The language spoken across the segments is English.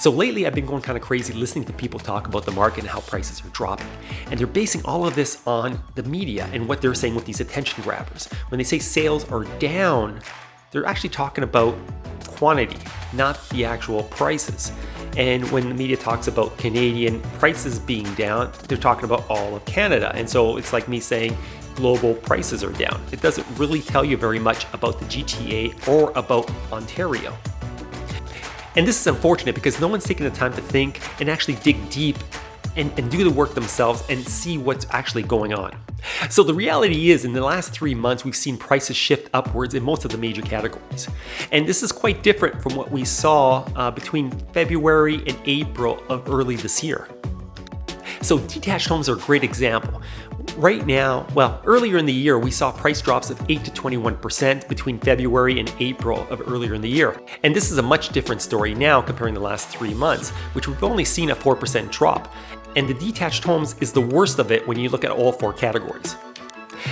So lately I've been going kind of crazy listening to people talk about the market and how prices are dropping. And they're basing all of this on the media and what they're saying with these attention grabbers. When they say sales are down, they're actually talking about quantity, not the actual prices. And when the media talks about Canadian prices being down, they're talking about all of Canada. And so it's like me saying global prices are down. It doesn't really tell you very much about the GTA or about Ontario. And this is unfortunate because no one's taking the time to think and actually dig deep and do the work themselves and see what's actually going on. So the reality is, in the last 3 months, we've seen prices shift upwards in most of the major categories. And this is quite different from what we saw between February and April of early this year. So detached homes are a great example. Right now, earlier in the year, we saw price drops of 8 to 21% between February and April of earlier in the year. And this is a much different story now comparing the last 3 months, which we've only seen a 4% drop. And the detached homes is the worst of it when you look at all 4 categories.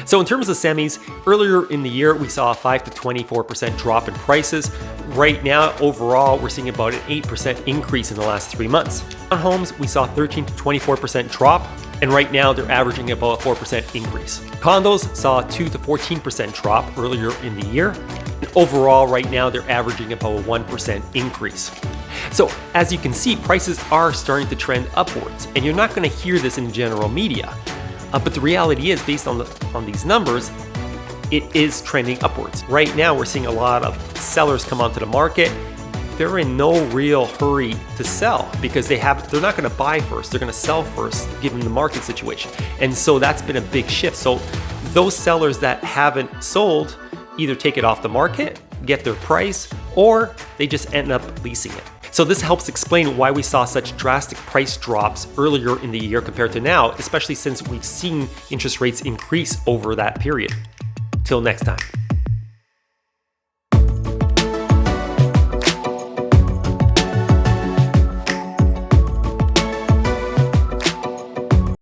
So in terms of semis, earlier in the year, we saw a 5 to 24% drop in prices. Right now, overall, we're seeing about an 8% increase in the last 3 months. On homes, we saw 13 to 24% drop, and right now they're averaging about a 4% increase. Condos saw a 2 to 14% drop earlier in the year. And overall, right now, they're averaging about a 1% increase. So as you can see, prices are starting to trend upwards, and you're not going to hear this in general media. But the reality is, based on these numbers, it is trending upwards. Right now, we're seeing a lot of sellers come onto the market. They're in no real hurry to sell because they're not going to buy first. They're going to sell first, given the market situation. And so that's been a big shift. So those sellers that haven't sold either take it off the market, get their price, or they just end up leasing it. So this helps explain why we saw such drastic price drops earlier in the year compared to now, especially since we've seen interest rates increase over that period. Till next time.